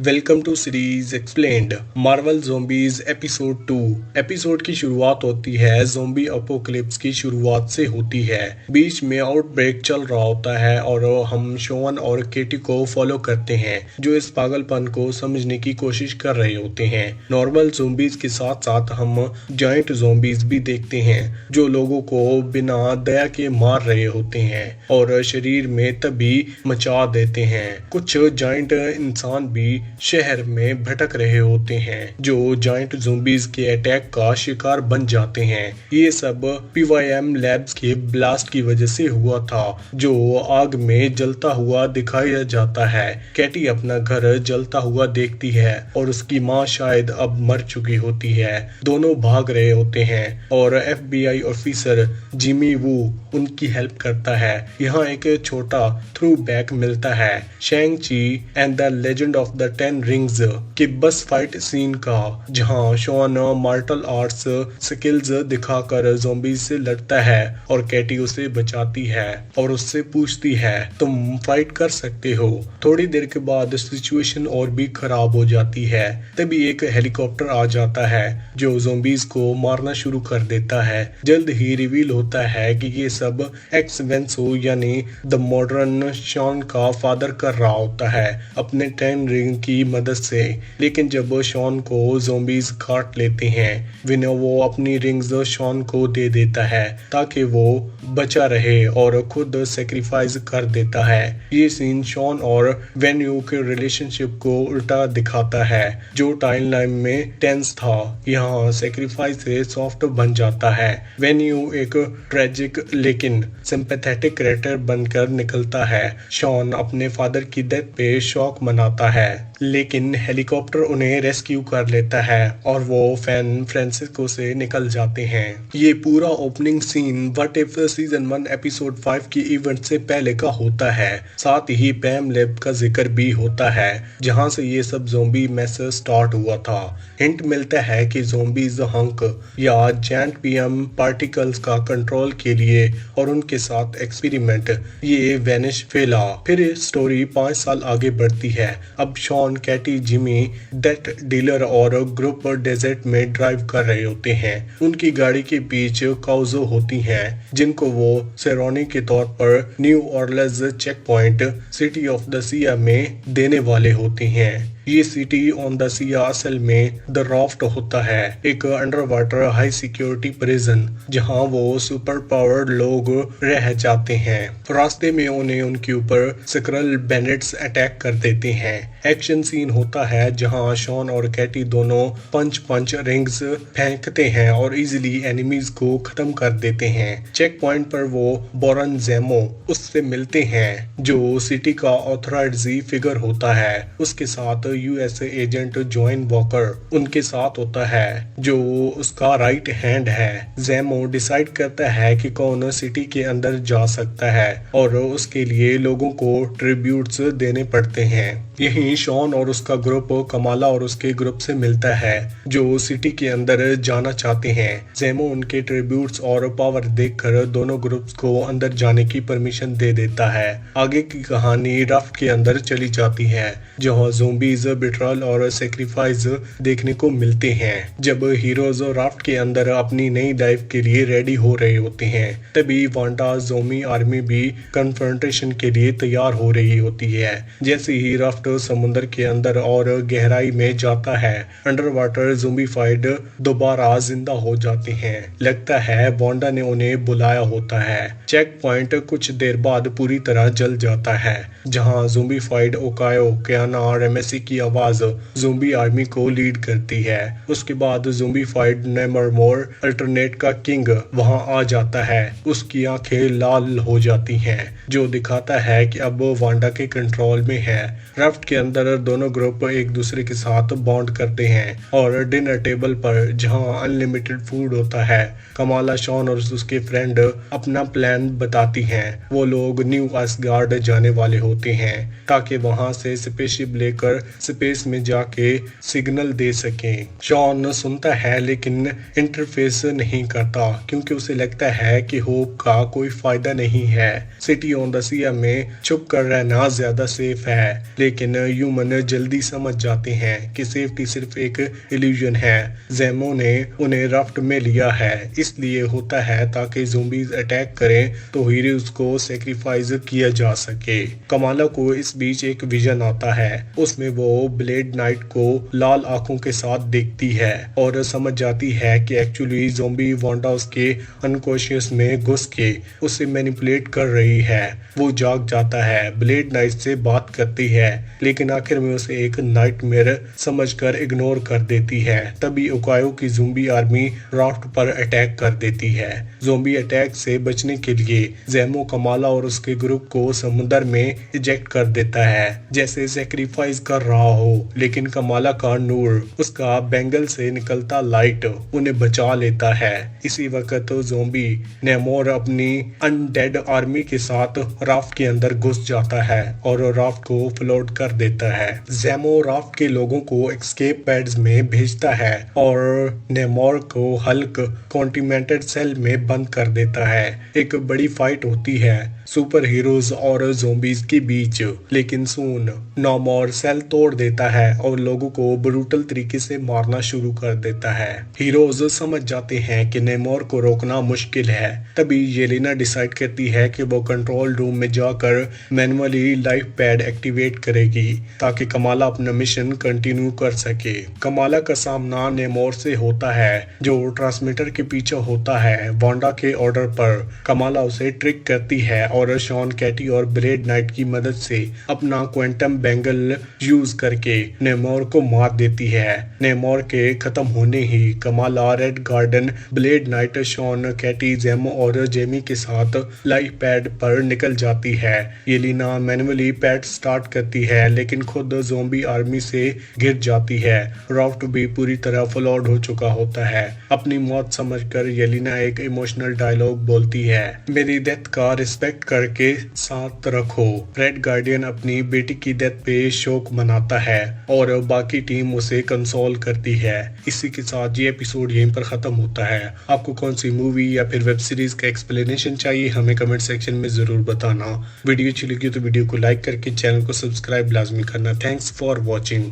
Welcome to series explained Marvel zombies episode 2। Episode की शुरुआत होती है ज़ॉम्बी अपोकलिप्स की शुरुआत से होती है। बीच में आउटब्रेक चल रहा होता है और हम शॉन और केटी को फॉलो करते हैं जो इस पागलपन को समझने की कोशिश कर रहे होते हैं। नॉर्मल ज़ॉम्बीज के साथ साथ हम जाइंट ज़ॉम्बीज भी देखते हैं जो लोगों को बिना दया के मार रहे होते हैं और शरीर में तभी मचा देते हैं। कुछ जाइंट इंसान भी शहर में भटक रहे होते हैं जो जाइंट ज़ॉम्बीज के अटैक का शिकार बन जाते हैं। ये सब PYM लैब्स के ब्लास्ट की वजह से हुआ था जो आग में जलता हुआ दिखाया जाता है। कैटी अपना घर जलता हुआ देखती है और उसकी माँ शायद अब मर चुकी होती है। दोनों भाग रहे होते हैं और FBI ऑफिसर जिमी वू उनकी हेल्प करता है। यहाँ एक छोटा थ्रू बैक मिलता है शैंग ची and the legend of the 10 rings के बस फाइट सीन का, जहां शॉन मार्शल आर्ट्स स्किल्स दिखाकर ज़ॉम्बीज से लड़ता है और कैटी उसे बचाती है और उससे पूछती है तुम फाइट कर सकते हो। थोड़ी देर के बाद सिचुएशन और भी खराब हो जाती है। तभी एक हेलीकॉप्टर आ जाता है जो ज़ॉम्बीज को मारना शुरू कर देता है। जल्द ही रिवील होता है कि ये सब एक्स वेंसो यानी द मॉडर्न शॉन का फादर कर रहा होता है अपने 10 रिंग की मदद से। लेकिन जब शॉन को ज़ॉम्बीज काट लेते हैं वो अपनी रिंग्स शॉन को दे देता है ताकि वो बचा रहे और खुद सेक्रीफाइस कर देता है। ये सीन शॉन और वेन्यू के रिलेशनशिप को उल्टा दिखाता है जो टाइमलाइन में टेंस था। यहाँ सेक्रीफाइस से सॉफ्ट बन जाता है। वेन्यू एक ट्रेजिक लेकिन सिंपैथेटिक कैरेक्टर बनकर निकलता है। शॉन अपने फादर की डेथ पे शौक मनाता है लेकिन हेलीकॉप्टर उन्हें रेस्क्यू कर लेता है और वो सैन फ्रांसिस्को से निकल जाते हैं। ये पूरा opening scene what if season 1 episode 5 की इवेंट से पहले का होता है। साथ ही पैम लैब का जिक्र भी होता है जहां से ये सब ज़ॉम्बी मैस स्टार्ट हुआ था। हिंट मिलता है कि ज़ॉम्बीज हंक या जेंट PM पार्टिकल्स का कंट्रोल के लिए और उनके साथ एक्सपेरिमेंट ये वेनिश फैला। फिर स्टोरी 5 साल आगे बढ़ती है। अब Shaun Katy Jimmy Death Dealer और ग्रुप डेजर्ट में ड्राइव कर रहे होते हैं। उनकी गाड़ी के बीच काउजो होती हैं जिनको वो सेरोनी के तौर पर New Orleans check point city of the सिया में देने वाले होते हैं। ये सिटी ऑन द सिया असल में द राफ्ट होता है एक under water high security prison जहां वो सुपर पावर्ड लोग रह जाते हैं। रास्ते में उन्हें उनके ऊपर स्क्रल बैंडिट्स अटैक कर देते हैं। एक्शन सीन होता है जहां शॉन और कैटी दोनों पंच रिंग्स फेंकते हैं और इजीली एनिमीज को खत्म कर देते हैं। चेक पॉइंट पर वो बोरन जेमो उससे मिलते हैं जो सिटी का ऑथराइजी फिगर होता है। उसके साथ US एजेंट जॉइन वॉकर उनके साथ होता है जो उसका राइट हैंड है। जेमो डिसाइड करता है कि कौन सिटी के अंदर जा सकता है और उसके लिए लोगों को ट्रिब्यूट्स देने पड़ते हैं। यहीं शॉन और उसका ग्रुप कमाला और उसके ग्रुप से मिलता है जो सिटी के अंदर जाना चाहते हैं। जेमो उनके ट्रिब्यूट्स और पावर देखकर दोनों ग्रुप्स को अंदर जाने की परमिशन दे देता है। आगे की कहानी राफ्ट के अंदर चली जाती है जहां ज़ॉम्बीज बिट्रल और सेक्रीफाइस देखने को मिलते हैं। जब हीरोज राफ्ट के अंदर अपनी नई लाइफ के लिए रेडी हो रहे होते हैं तभी वांडा ज़ॉम्बी आर्मी भी कन्फ्रंटेशन के लिए तैयार हो रही होती है। जैसे ही राफ्ट समुद्र के अंदर और गहराई में जाता है अंडर वाटर ज़ॉम्बीफाइड दोबारा जिंदा हो जाते हैं। लगता है वांडा ने उन्हें बुलाया होता है। चेक पॉइंट कुछ देर बाद पूरी तरह जल जाता है जहां ज़ॉम्बीफाइड ओकायो कियाना रेमेसी की आवाज ज़ॉम्बी आर्मी को लीड करती है। उसके बाद ज़ॉम्बीफाइड नेमरमोर अल्टरनेट का किंग वहां आ जाता है। उसकी आंखें लाल हो जाती हैं जो दिखाता है कि अब वांडा के कंट्रोल में है। राफ्ट के अंदर दोनों ग्रुप एक दूसरे के साथ बॉन्ड करते हैं और डिनर टेबल पर जहां अनलिमिटेड फूड होता है कमाला शॉन और उसके फ्रेंड अपना प्लान बताती हैं। वो लोग न्यू असगार्ड जाने वाले होते हैं ताकि वहां से स्पेसशिप लेकर स्पेस में जाके सिग्नल दे सकें। शॉन सुनता है लेकिन इंटरफेस नहीं करता क्योंकि उसे लगता है कि होप का कोई फायदा नहीं है। सिटी ऑन द सिया में छुप कर रहना ज्यादा सेफ है, लेकिन ह्यूमन जल्दी समझ जाते हैं कि सेफ्टी सिर्फ एक इल्यूजन है। जेमो ने उन्हें राफ्ट में लिया है, इसलिए होता है ताकि ज़ोंबीज अटैक करें तो हीरोज को सेक्रीफाइस किया जा सके। कमाला को इस बीच एक विजन आता है, उसमें वो ब्लेड नाइट को लाल आंखों के साथ देखती है और समझ जाती है कि एक्चुअली ज़ोंबी वांडा उसके अनकॉन्शियस में घुस के उसे मैनिपुलेट कर रही है। वो जाग जाता है, ब्लेड नाइट से बात करती है, लेकिन आखिर में उसे एक नाइटमेयर समझकर इग्नोर कर देती है। तभी ओकायो की ज़ोंबी आर्मी राफ्ट पर अटैक कर देती है। ज़ोंबी अटैक से बचने के लिए जेमो कमाला और उसके ग्रुप को समुद्र में इजेक्ट कर देता है, जैसे सेक्रीफाइस कर रहा हो। लेकिन कमाला का नूर, उसका बैंगल से निकलता लाइट उन्हें बचा लेता है। इसी वक्त ज़ोंबी नेमोर अपनी अनडेड आर्मी के साथ राफ्ट के अंदर घुस जाता है और राफ्ट को फ्लोट कर देता है। जेमो राफ्ट के लोगों को एस्केप पैड्स में भेजता है और नेमोर को हल्क कॉन्टिनेंटल सेल में बंद कर देता है। एक बड़ी फाइट होती है सुपर हीरोज और ज़ोंबीज के बीच, लेकिन सून नेमोर सेल तोड़ देता है और लोगों को ब्रूटल तरीके से मारना शुरू कर देता है। हीरोज समझ जाते हैं कि नेमोर को रोकना मुश्किल है। तभी येलेना डिसाइड करती है कि वो कंट्रोल रूम में जाकर मैनुअली लाइफ पैड एक्टिवेट करेगी ताकि कमाला अपना मिशन कंटिन्यू कर सके। कमाला का सामना नेमोर से होता है, जो ट्रांसमीटर के पीछे होता है। वांडा के ऑर्डर पर कमाला उसे ट्रिक करती है और शॉन कैटी और ब्लेड नाइट की मदद से अपना क्वांटम बैंगल यूज करके नेमोर को मार देती है। नेमोर के खत्म होने ही Kamala Red Guardian, Black Knight, शॉन कैटी, जेमो और जेमी के साथ लाइफ पैड पर निकल जाती है। येलेना मैनुअली पैड स्टार्ट करती है, लेकिन खुद ज़ोंबी आर्मी से गिर जाती है। राफ्ट भी पूरी तरह फ्लॉड हो चुका होता है। अपनी मौत समझकर येलेना एक इमोशनल डायलॉग बोलती है, मेरी डेथ का रिस्पेक्ट करके साथ रखो। रेड गार्डियन अपनी बेटी की डेथ पे शोक मनाता है और बाकी टीम उसे कंसोल करती है। इसी के साथ ये एपिसोड यहीं पर खत्म होता है। आपको कौन सी मूवी या फिर वेब सीरीज का एक्सप्लेनेशन चाहिए, हमें कमेंट सेक्शन में जरूर बताना। वीडियो अच्छी लगी तो वीडियो को लाइक करके चैनल को सब्सक्राइब लाजमी करना। Thanks for watching.